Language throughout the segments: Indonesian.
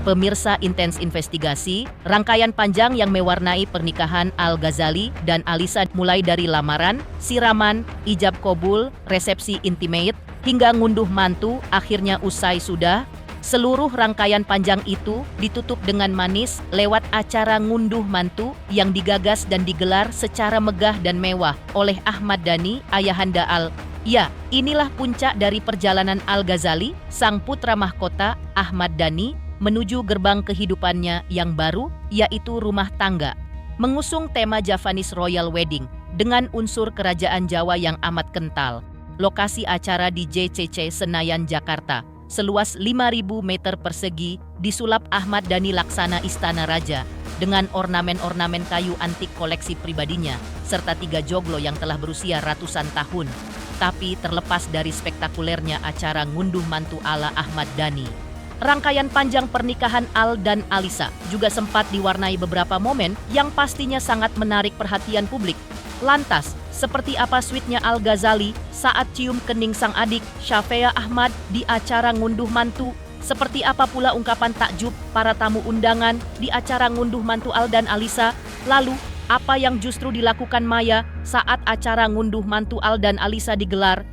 Pemirsa Intens Investigasi, rangkaian panjang yang mewarnai pernikahan Al-Ghazali dan Alisa mulai dari lamaran, siraman, ijab kabul, resepsi intimate, hingga ngunduh mantu akhirnya usai sudah. Seluruh rangkaian panjang itu ditutup dengan manis lewat acara ngunduh mantu yang digagas dan digelar secara megah dan mewah oleh Ahmad Dhani, ayahanda Al. Ya, inilah puncak dari perjalanan Al-Ghazali, sang putra mahkota Ahmad Dhani, menuju gerbang kehidupannya yang baru, yaitu rumah tangga. Mengusung tema Javanese Royal Wedding dengan unsur kerajaan Jawa yang amat kental. Lokasi acara di JCC Senayan, Jakarta. Seluas 5.000 meter persegi, disulap Ahmad Dhani laksana istana raja dengan ornamen-ornamen kayu antik koleksi pribadinya, serta 3 joglo yang telah berusia ratusan tahun. Tapi terlepas dari spektakulernya acara ngunduh mantu ala Ahmad Dhani, rangkaian panjang pernikahan Al dan Alisa juga sempat diwarnai beberapa momen yang pastinya sangat menarik perhatian publik. Lantas, seperti apa sweetnya Al-Ghazali saat cium kening sang adik Shafeah Ahmad di acara ngunduh mantu? Seperti apa pula ungkapan takjub para tamu undangan di acara ngunduh mantu Al dan Alisa? Lalu, apa yang justru dilakukan Maya saat acara ngunduh mantu Al dan Alisa digelar?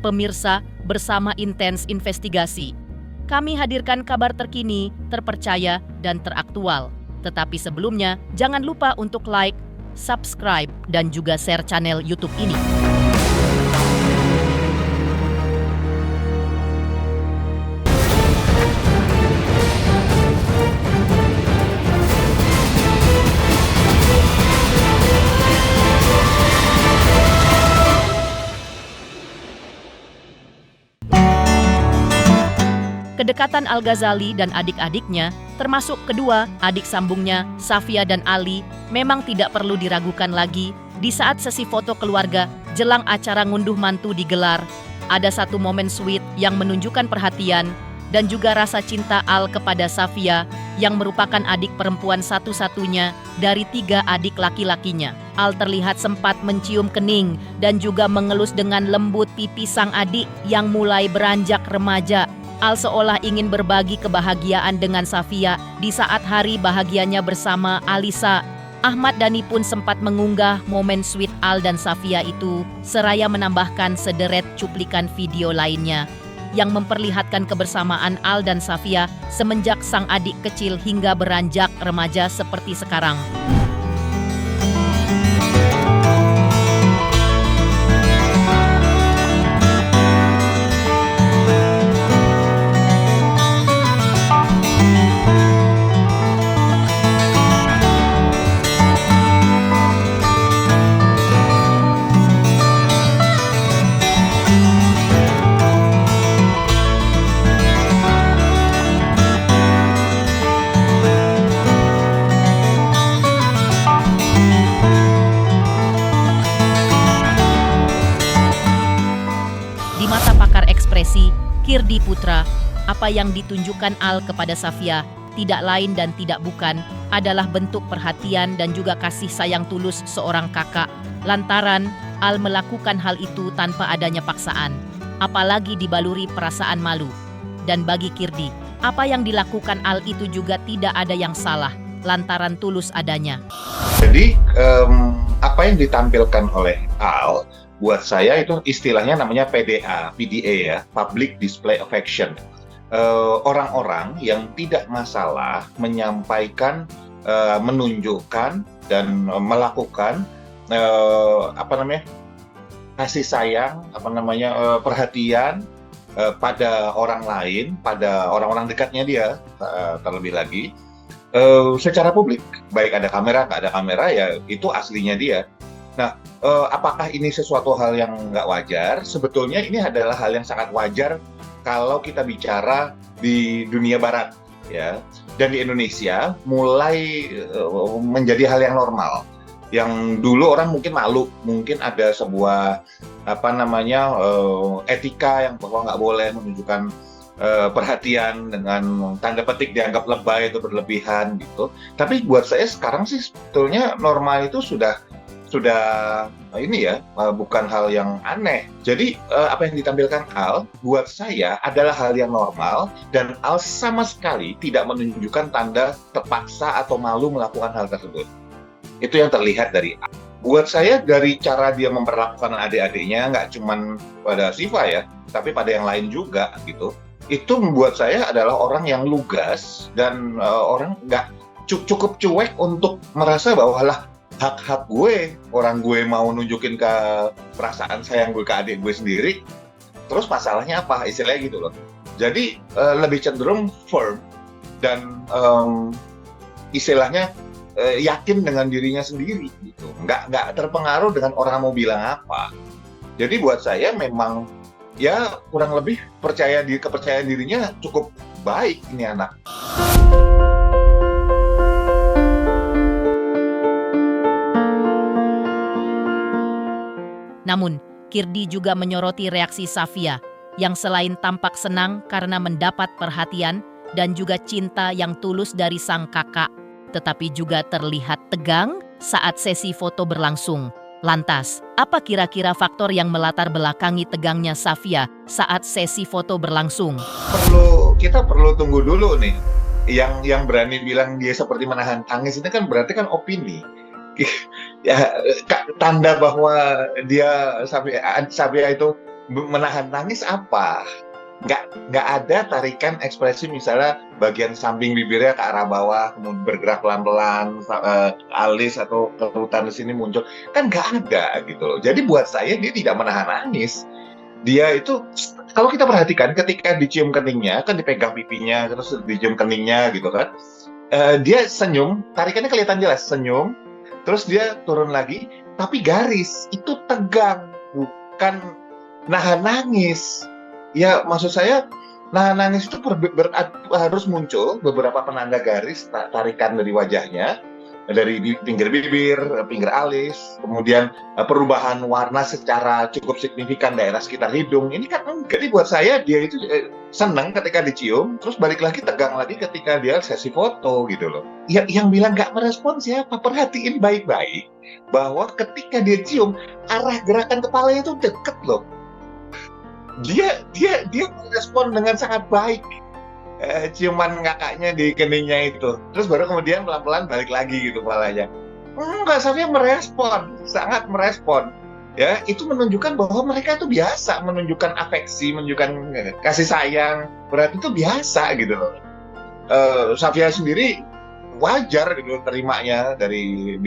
Pemirsa, bersama Intens Investigasi, kami hadirkan kabar terkini, terpercaya, dan teraktual. Tetapi sebelumnya, jangan lupa untuk like, subscribe, dan juga share channel YouTube ini. Kedekatan Al-Ghazali dan adik-adiknya, termasuk kedua adik sambungnya, Safia dan Ali, memang tidak perlu diragukan lagi. Di saat sesi foto keluarga jelang acara ngunduh mantu digelar, ada satu momen sweet yang menunjukkan perhatian dan juga rasa cinta Al kepada Safia, yang merupakan adik perempuan satu-satunya dari 3 adik laki-lakinya. Al terlihat sempat mencium kening dan juga mengelus dengan lembut pipi sang adik yang mulai beranjak remaja. Al seolah ingin berbagi kebahagiaan dengan Safia di saat hari bahagianya bersama Alisa. Ahmad Dhani pun sempat mengunggah momen sweet Al dan Safia itu, seraya menambahkan sederet cuplikan video lainnya yang memperlihatkan kebersamaan Al dan Safia semenjak sang adik kecil hingga beranjak remaja seperti sekarang. Di mata pakar ekspresi, Kirdi Putra, apa yang ditunjukkan Al kepada Safia tidak lain dan tidak bukan adalah bentuk perhatian dan juga kasih sayang tulus seorang kakak. Lantaran Al melakukan hal itu tanpa adanya paksaan, apalagi dibaluri perasaan malu. Dan bagi Kirdi, apa yang dilakukan Al itu juga tidak ada yang salah, lantaran tulus adanya. Jadi, apa yang ditampilkan oleh Al, buat saya itu istilahnya namanya PDA ya, Public Display Affection. Orang-orang yang tidak masalah menyampaikan, menunjukkan dan melakukan kasih sayang, perhatian pada orang lain, pada orang-orang dekatnya dia, terlebih lagi secara publik, baik ada kamera nggak ada kamera, ya itu aslinya dia. Nah, apakah ini sesuatu hal yang nggak wajar? Sebetulnya ini adalah hal yang sangat wajar kalau kita bicara di dunia barat, ya. Dan di Indonesia mulai menjadi hal yang normal. Yang dulu orang mungkin malu, mungkin ada sebuah etika yang bahwa nggak boleh menunjukkan perhatian dengan tanda petik dianggap lebay atau berlebihan gitu. Tapi buat saya sekarang sih sebetulnya normal itu sudah sudah ini ya, bukan hal yang aneh. Jadi apa yang ditampilkan Al buat saya adalah hal yang normal, dan Al sama sekali tidak menunjukkan tanda terpaksa atau malu melakukan hal tersebut. Itu yang terlihat dari Al. Buat saya dari cara dia memperlakukan adik-adiknya, nggak cuman pada Siva ya, tapi pada yang lain juga gitu. Itu membuat saya adalah orang yang lugas dan orang nggak cukup cuek untuk merasa bahwa lah, hak-hak gue, orang gue mau nunjukin ke perasaan sayang gue ke adik gue sendiri, terus masalahnya apa, istilahnya gitu loh. Jadi lebih cenderung firm dan istilahnya yakin dengan dirinya sendiri gitu, nggak terpengaruh dengan orang mau bilang apa. Jadi buat saya memang ya kurang lebih kepercayaan dirinya cukup baik ini anak. Namun, Kirdi juga menyoroti reaksi Safia yang selain tampak senang karena mendapat perhatian dan juga cinta yang tulus dari sang kakak, tetapi juga terlihat tegang saat sesi foto berlangsung. Lantas, apa kira-kira faktor yang melatar belakangi tegangnya Safia saat sesi foto berlangsung? Kita perlu tunggu dulu nih. Yang berani bilang dia seperti menahan tangis ini kan berarti kan opini. Ya, tanda bahwa dia Safia itu menahan tangis apa? Nggak ada tarikan ekspresi, misalnya bagian samping bibirnya ke arah bawah, kemudian bergerak pelan-pelan, alis atau kerutan di sini muncul, kan nggak ada gitu loh. Jadi buat saya dia tidak menahan tangis. Dia itu, kalau kita perhatikan ketika dicium keningnya, kan dipegang pipinya, terus dicium keningnya gitu kan, dia senyum, tarikannya kelihatan jelas, senyum, terus dia turun lagi, tapi garis, itu tegang, bukan nahan nangis. Ya, maksud saya, nahan nangis itu harus muncul beberapa penanda garis, tarikan dari wajahnya, dari pinggir bibir, pinggir alis, kemudian perubahan warna secara cukup signifikan daerah sekitar hidung. Ini kan enggak. Jadi buat saya dia itu senang ketika dicium, terus balik lagi tegang lagi ketika dia sesi foto gitu loh. Yang bilang nggak merespon siapa? Perhatiin baik-baik bahwa ketika dia cium, arah gerakan kepalanya itu deket loh. Dia merespon dengan sangat baik ciuman kakaknya di keningnya itu. Terus baru kemudian pelan-pelan balik lagi gitu kepalanya. Enggak, Safia merespon, sangat merespon. Ya, itu menunjukkan bahwa mereka itu biasa menunjukkan afeksi, menunjukkan kasih sayang. Berarti itu biasa gitu loh. Safia sendiri wajar gitu terimanya dari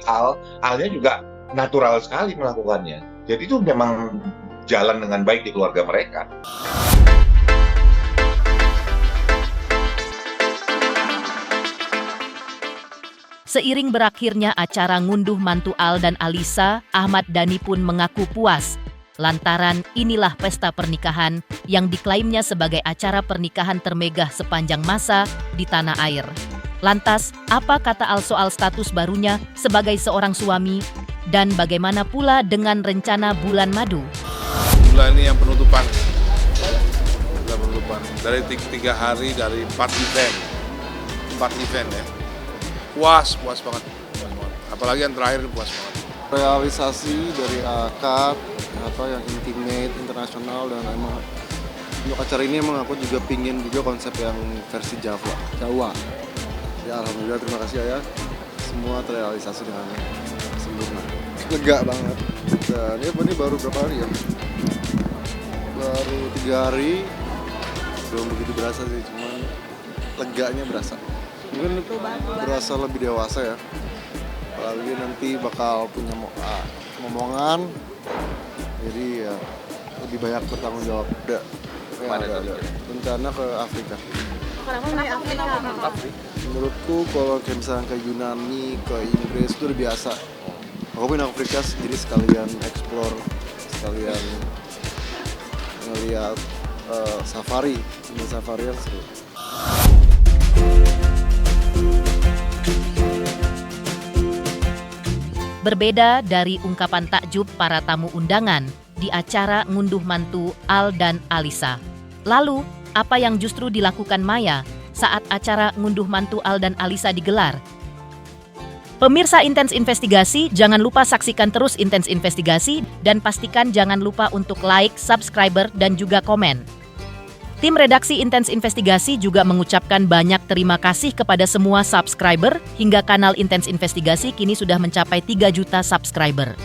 Al. Alnya juga natural sekali melakukannya. Jadi itu memang jalan dengan baik di keluarga mereka. Seiring berakhirnya acara ngunduh mantu Al dan Alisa, Ahmad Dhani pun mengaku puas. Lantaran inilah pesta pernikahan yang diklaimnya sebagai acara pernikahan termegah sepanjang masa di tanah air. Lantas, apa kata Al soal status barunya sebagai seorang suami? Dan bagaimana pula dengan rencana bulan madu? Bulan ini yang penutupan dari 3 hari dari 4 event ya. Puas banget. Apalagi yang terakhir puas banget. Realisasi dari akad yang intimate, internasional, dan emang untuk acara ini emang aku juga pingin juga konsep yang versi Jawa. Ya alhamdulillah, terima kasih Ayah. Semua terrealisasi dengan sempurna. Lega banget. Dan ini baru berapa hari ya? Baru 3 hari. Belum begitu berasa sih, cuman leganya berasa. Mungkin berasa lebih dewasa ya. Apalagi nanti bakal punya omongan. Jadi ya lebih banyak bertanggung jawab. Ada rencana ke Afrika. Menurutku kalau kayak misalnya ke Yunani, ke Inggris itu udah biasa. Aku pengen Afrika jadi sekalian explore, sekalian ngeliat safari yang seru. Berbeda dari ungkapan takjub para tamu undangan di acara ngunduh mantu Al dan Alisa. Lalu, apa yang justru dilakukan Maya saat acara ngunduh mantu Al dan Alisa digelar? Pemirsa Intens Investigasi, jangan lupa saksikan terus Intens Investigasi dan pastikan jangan lupa untuk like, subscriber, dan juga komen. Tim redaksi Intens Investigasi juga mengucapkan banyak terima kasih kepada semua subscriber hingga kanal Intens Investigasi kini sudah mencapai 3 juta subscriber.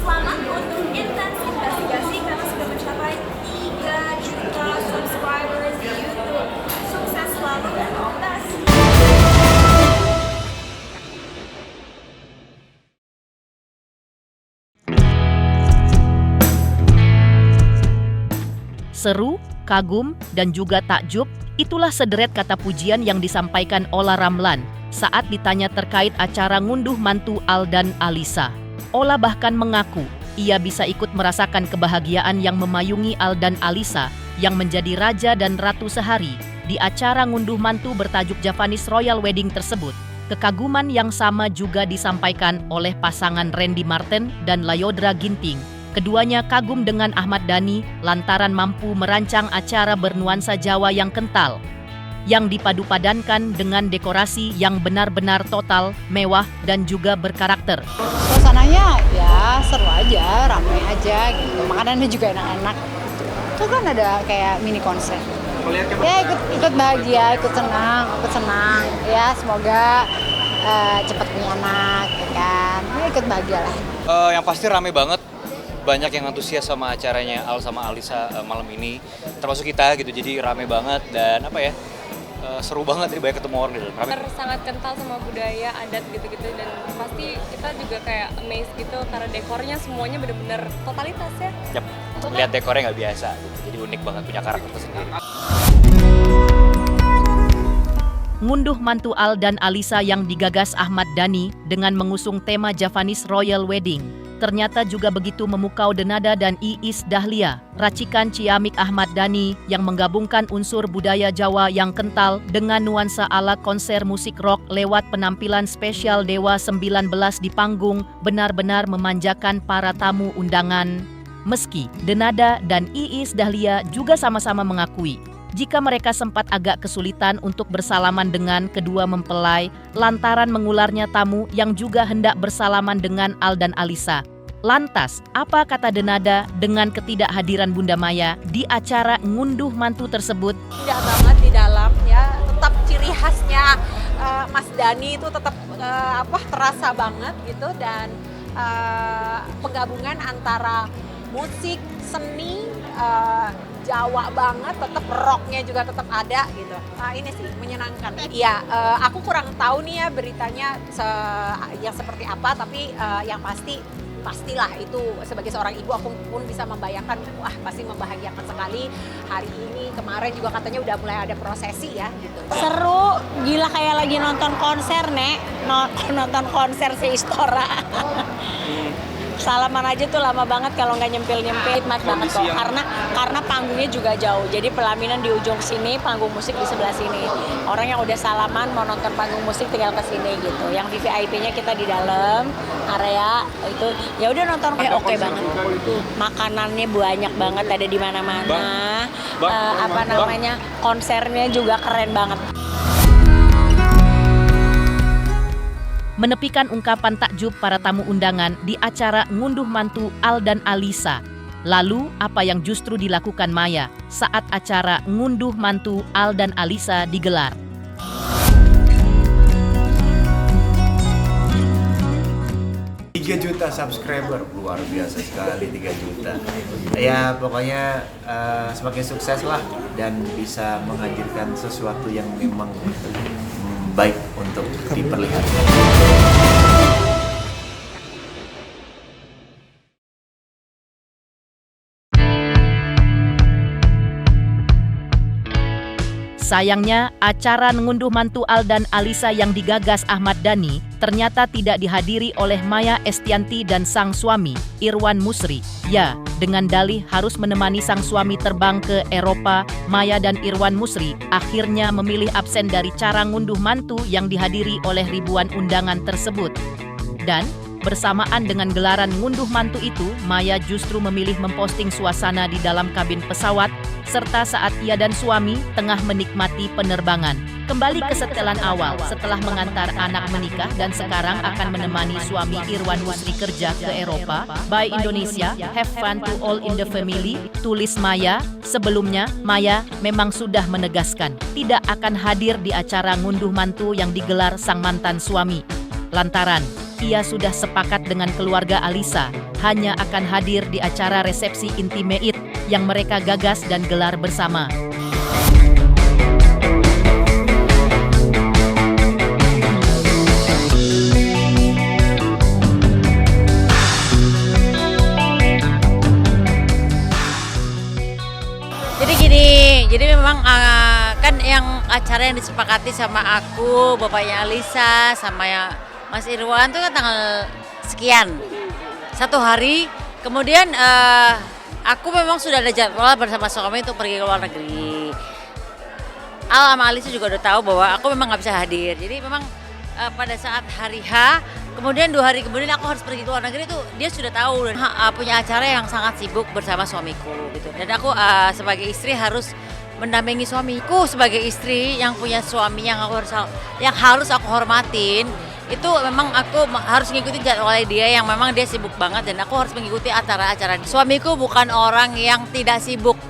Selamat untuk Intens Investigasi karena sudah mencapai 3 juta subscribers di YouTube. Sukses selalu dan all the best. Seru, kagum, dan juga takjub, itulah sederet kata pujian yang disampaikan Ola Ramlan saat ditanya terkait acara ngunduh mantu Al dan Alisa. Ola bahkan mengaku ia bisa ikut merasakan kebahagiaan yang memayungi Al dan Alisa yang menjadi raja dan ratu sehari di acara ngunduh mantu bertajuk Javanese Royal Wedding tersebut. Kekaguman yang sama juga disampaikan oleh pasangan Randy Marten dan Layodra Ginting. Keduanya kagum dengan Ahmad Dhani lantaran mampu merancang acara bernuansa Jawa yang kental, yang dipadu-padankan dengan dekorasi yang benar-benar total, mewah, dan juga berkarakter. Suasananya ya seru aja, ramai aja gitu. Makanannya juga enak-enak. Itu kan ada kayak mini konser. Ya ikut bahagia, ikut senang. Ya semoga cepat punya anak, ya kan. Ya, ikut bahagia lah. Yang pasti rame banget. Banyak yang antusias sama acaranya Al sama Alisa malam ini, termasuk kita gitu, jadi rame banget dan seru banget, jadi banyak ketemu orang gitu. Sangat kental sama budaya, adat gitu-gitu, dan pasti kita juga kayak amazed gitu karena dekornya semuanya bener-bener totalitas ya. Yap, lihat dekornya nggak biasa gitu, jadi unik banget, punya karakter tersendiri. Ngunduh mantu Al dan Alisa yang digagas Ahmad Dhani dengan mengusung tema Javanese Royal Wedding ternyata juga begitu memukau Denada dan Iis Dahlia, racikan ciamik Ahmad Dhani yang menggabungkan unsur budaya Jawa yang kental dengan nuansa ala konser musik rock lewat penampilan spesial Dewa 19 di panggung benar-benar memanjakan para tamu undangan. Meski Denada dan Iis Dahlia juga sama-sama mengakui jika mereka sempat agak kesulitan untuk bersalaman dengan kedua mempelai lantaran mengularnya tamu yang juga hendak bersalaman dengan Al dan Alisa. Lantas, apa kata Denada dengan ketidakhadiran Bunda Maya di acara ngunduh mantu tersebut? Indah banget di dalam ya, tetap ciri khasnya Mas Dhani itu tetap terasa banget gitu, dan penggabungan antara musik, seni, Jawa banget, tetap rocknya juga tetap ada gitu. Ini sih menyenangkan. Iya, aku kurang tahu nih ya beritanya yang seperti apa, tapi yang pastilah itu sebagai seorang ibu aku pun bisa membayangkan, wah pasti membahagiakan sekali. Hari ini, kemarin juga katanya udah mulai ada prosesi ya gitu. Seru, gila kayak lagi nonton konser, Nek. Nonton konser si Istora. Salaman aja tuh lama banget kalau nggak nyempil-nyempil, nikmat banget kok. Karena panggungnya juga jauh. Jadi pelaminan di ujung sini, panggung musik di sebelah sini. Orang yang udah salaman mau nonton panggung musik tinggal ke sini gitu. Yang VIP-nya kita di dalam area itu. Ya udah nonton oke banget. Makanannya banyak banget, ada di mana-mana. Konsernya juga keren banget. Menepikan ungkapan takjub para tamu undangan di acara ngunduh mantu Al dan Alisa. Lalu, apa yang justru dilakukan Maya saat acara ngunduh mantu Al dan Alisa digelar? Juta subscriber, luar biasa sekali 3 juta. Ya pokoknya semakin sukses lah dan bisa menghadirkan sesuatu yang memang baik untuk diperlihatkan. Sayangnya, acara ngunduh mantu Al dan Alisa yang digagas Ahmad Dhani ternyata tidak dihadiri oleh Maya Estianty dan sang suami, Irwan Musri. Ya, dengan dalih harus menemani sang suami terbang ke Eropa, Maya dan Irwan Musri akhirnya memilih absen dari cara ngunduh mantu yang dihadiri oleh ribuan undangan tersebut. Dan bersamaan dengan gelaran ngunduh mantu itu, Maya justru memilih memposting suasana di dalam kabin pesawat serta saat ia dan suami tengah menikmati penerbangan. Kembali ke setelan awal, setelah mengantar anak menikah dan sekarang akan menemani suami Irwan Husri kerja ke Eropa. Bye Indonesia, have fun to all in the family, tulis Maya. Sebelumnya, Maya memang sudah menegaskan tidak akan hadir di acara ngunduh mantu yang digelar sang mantan suami. Lantaran ia sudah sepakat dengan keluarga Alisa, hanya akan hadir di acara resepsi intimate yang mereka gagas dan gelar bersama. Jadi memang kan yang acara yang disepakati sama aku, bapaknya Alisa, sama ya Mas Irwan tuh kan tanggal sekian, 1 hari. Kemudian aku memang sudah ada jadwal bersama suami untuk pergi ke luar negeri. Al sama Alisa juga udah tahu bahwa aku memang nggak bisa hadir. Jadi memang pada saat hari H, kemudian 2 hari kemudian aku harus pergi ke luar negeri, tuh dia sudah tahu dan punya acara yang sangat sibuk bersama suamiku gitu. Dan aku sebagai istri harus mendampingi suamiku sebagai istri yang punya suami yang harus aku hormatin. Itu memang aku harus mengikuti jadwalnya dia yang memang dia sibuk banget, dan aku harus mengikuti acara-acara. Suamiku bukan orang yang tidak sibuk.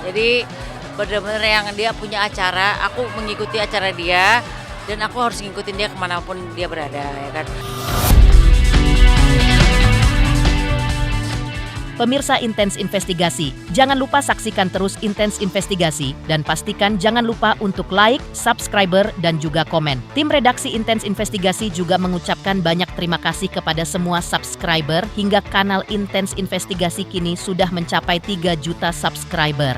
Jadi benar-benar yang dia punya acara, aku mengikuti acara dia dan aku harus ngikutin dia kemanapun dia berada, ya kan. Pemirsa Intens Investigasi, jangan lupa saksikan terus Intens Investigasi dan pastikan jangan lupa untuk like, subscriber, dan juga komen. Tim redaksi Intens Investigasi juga mengucapkan banyak terima kasih kepada semua subscriber hingga kanal Intens Investigasi kini sudah mencapai 3 juta subscriber.